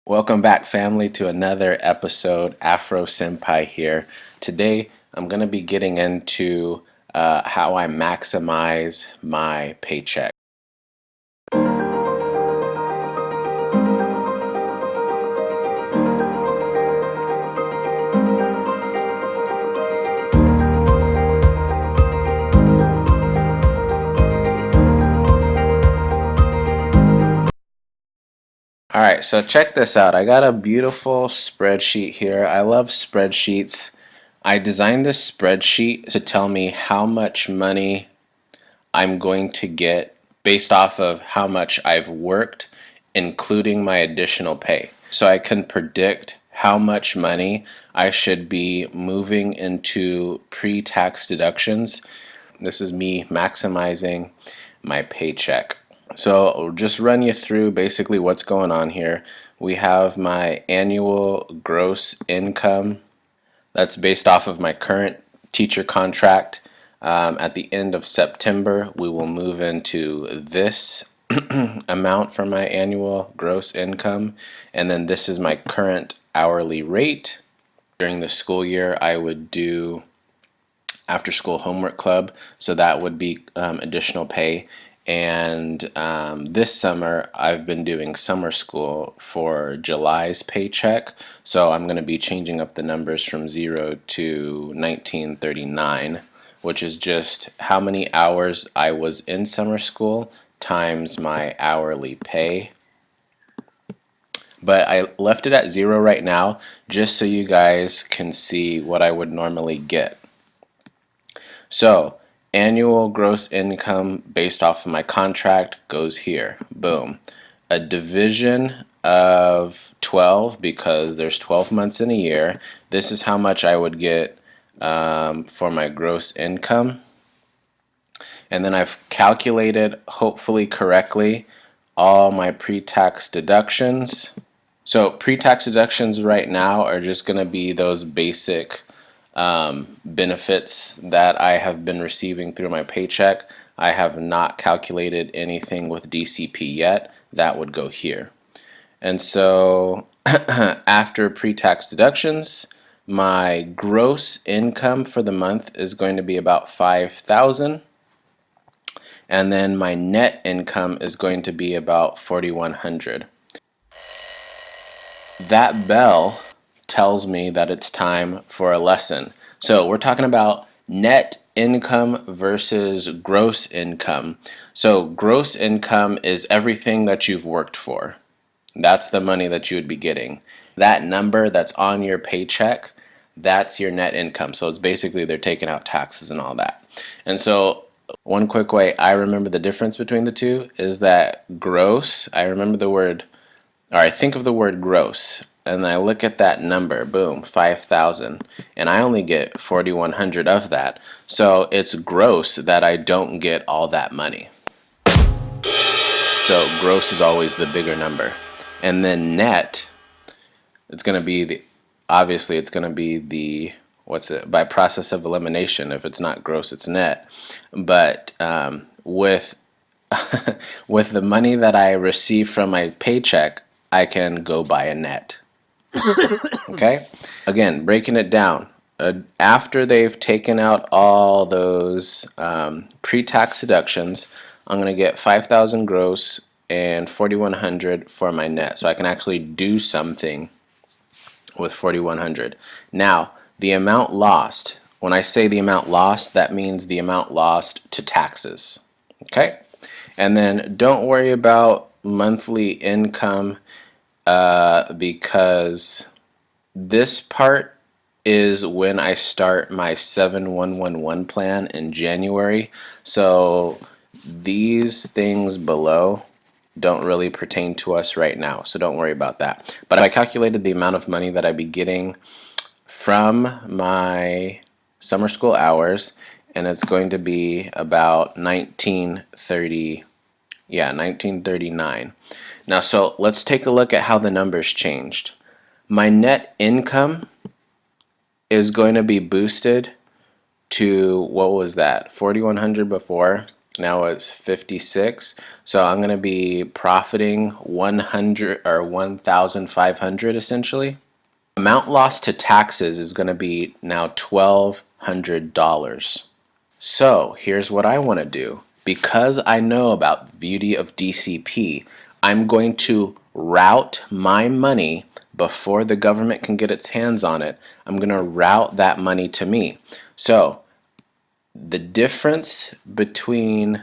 Welcome back, family, to another episode. Afro Senpai here. Today, I'm going to be getting into how I maximize my paycheck. All right, so check this out. I got a beautiful spreadsheet here. I love spreadsheets. I designed this spreadsheet to tell me how much money I'm going to get based off of how much I've worked, including my additional pay. So I can predict how much money I should be moving into pre-tax deductions. This is me maximizing my paycheck. So I'll just run you through basically what's going on here. We have my annual gross income. That's based off of my current teacher contract. At the end of September, we will move into this amount for my annual gross income. And then this is my current hourly rate. During the school year, I would do after school homework club, so that would be additional pay. And this summer, I've been doing summer school for July's paycheck, so I'm going to be changing up the numbers from 0 to 1939, which is just how many hours I was in summer school times my hourly pay. But I left it at 0 right now just so you guys can see what I would normally get. So, annual gross income based off of my contract goes here. Boom. A division of 12 because there's 12 months in a year. This is how much I would get for my gross income. And then I've calculated, hopefully correctly, all my pre-tax deductions. So pre-tax deductions right now are just going to be those basic benefits that I have been receiving through my paycheck. I have not calculated anything with DCP yet. That would go here. And so after pre-tax deductions, my gross income for the month is going to be about 5,000, and then my net income is going to be about 4,100. That bell tells me that it's time for a lesson. So we're talking about net income versus gross income. So gross income is everything that you've worked for. That's the money that you would be getting. That number that's on your paycheck, that's your net income. So it's basically they're taking out taxes and all that. And so one quick way I remember the difference between the two is that gross, I remember the word, or I think of the word gross, and I look at that number, boom, 5,000, and I only get 4,100 of that. So it's gross that I don't get all that money. So gross is always the bigger number. And then net, it's going to be the, obviously it's going to be the, what's it, by process of elimination. If it's not gross, it's net. But with with the money that I receive from my paycheck, I can go buy a net. Okay? Again, breaking it down. After they've taken out all those pre-tax deductions, I'm going to get 5,000 gross and 4,100 for my net. So I can actually do something with 4,100. Now, the amount lost, when I say the amount lost, that means the amount lost to taxes. Okay? And then don't worry about monthly income because this part is when I start my 7111 plan in January. So these things below don't really pertain to us right now, so don't worry about that. But I calculated the amount of money that I'd be getting from my summer school hours, and it's going to be about 1930, yeah, 1939. Now, so let's take a look at how the numbers changed. My net income is going to be boosted to, what was that, 4,100 before. Now it's 56. So I'm going to be profiting 100 or 1,500 essentially. Amount lost to taxes is going to be now $1,200. So here's what I want to do. Because I know about the beauty of DCP, I'm going to route my money before the government can get its hands on it. I'm going to route that money to me. So the difference between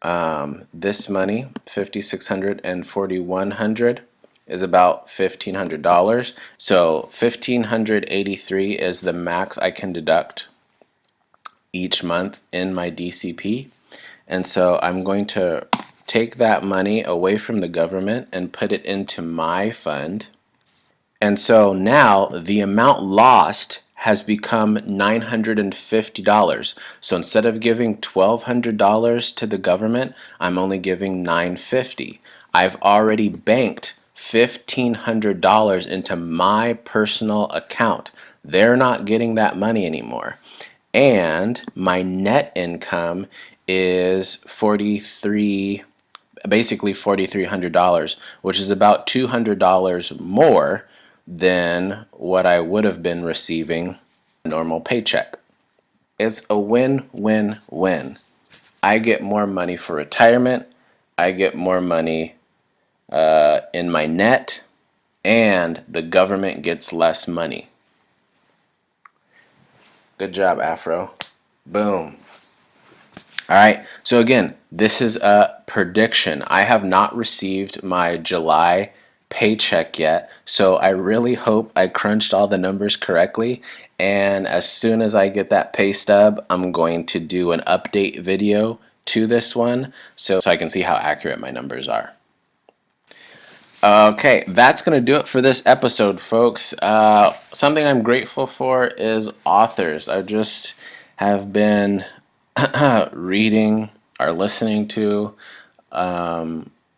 this money, 5,600 and 4,100, is about $1,500. So 1,583 is the max I can deduct each month in my DCP. And so I'm going to take that money away from the government and put it into my fund. And so now the amount lost has become $950. So instead of giving $1,200 to the government, I'm only giving $950. I've already banked $1,500 into my personal account. They're not getting that money anymore. And my net income is basically $4,300, which is about $200 more than what I would have been receiving a normal paycheck. It's a win-win-win. I get more money for retirement, I get more money in my net, and the government gets less money. Good job, Afro. Boom. All right, so again, this is a prediction. I have not received my July paycheck yet, so I really hope I crunched all the numbers correctly. And as soon as I get that pay stub, I'm going to do an update video to this one so I can see how accurate my numbers are. Okay, that's going to do it for this episode, folks. Something I'm grateful for is authors. I just have been reading or listening to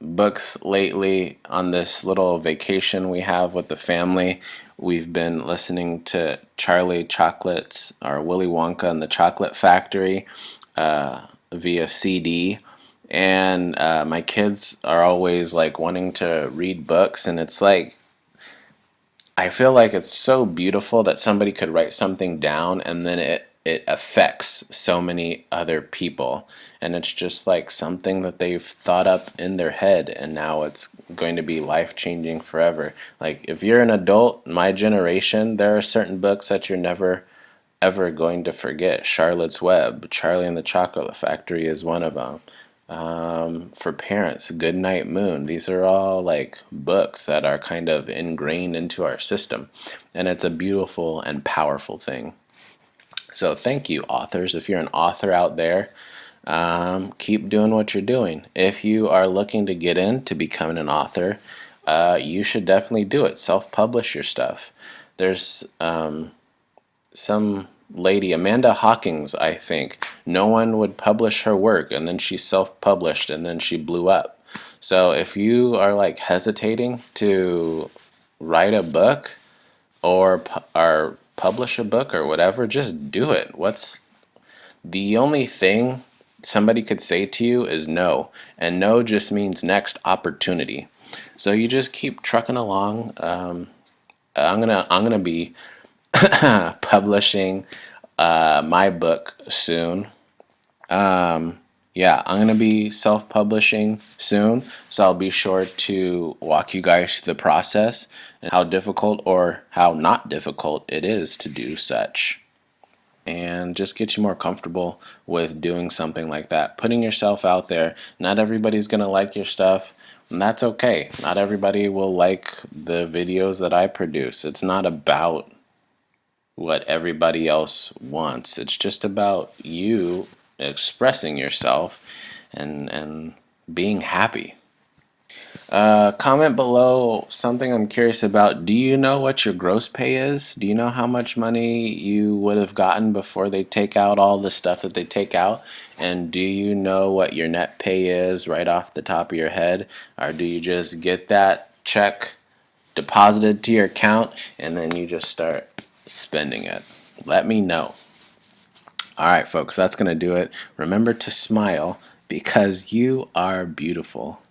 books lately on this little vacation we have with the family. We've been listening to Charlie Chocolate's or Willy Wonka and the Chocolate Factory via CD. And my kids are always like wanting to read books, and it's like I feel like it's so beautiful that somebody could write something down and then it affects so many other people, and it's just like something that they've thought up in their head and now it's going to be life changing forever. Like if you're an adult, my generation, there are certain books that you're never ever going to forget. Charlotte's Web, Charlie and the Chocolate Factory is one of them. For parents, Goodnight Moon. These are all like books that are kind of ingrained into our system, and it's a beautiful and powerful thing. So thank you, authors. If you're an author out there, keep doing what you're doing. If you are looking to get into becoming an author, you should definitely do it. Self-publish your stuff. There's some lady, Amanda Hawkins, I think. No one would publish her work, and then she self-published, and then she blew up. So if you are like hesitating to write a book or publish a book or whatever, just do it. What's the only thing somebody could say to you is no, and no just means next opportunity. So you just keep trucking along. I'm gonna be publishing my book soon. Yeah, I'm gonna be self-publishing soon, so I'll be sure to walk you guys through the process and how difficult or how not difficult it is to do such, and just get you more comfortable with doing something like that, putting yourself out there. Not everybody's gonna like your stuff, and that's okay. Not everybody will like the videos that I produce. It's not about what everybody else wants. It's just about you expressing yourself and being happy. Comment below something I'm curious about. Do you know what your gross pay is? Do you know how much money you would have gotten before they take out all the stuff that they take out? And do you know what your net pay is right off the top of your head? Or do you just get that check deposited to your account and then you just start spending it? Let me know. All right, folks, that's going to do it. Remember to smile because you are beautiful.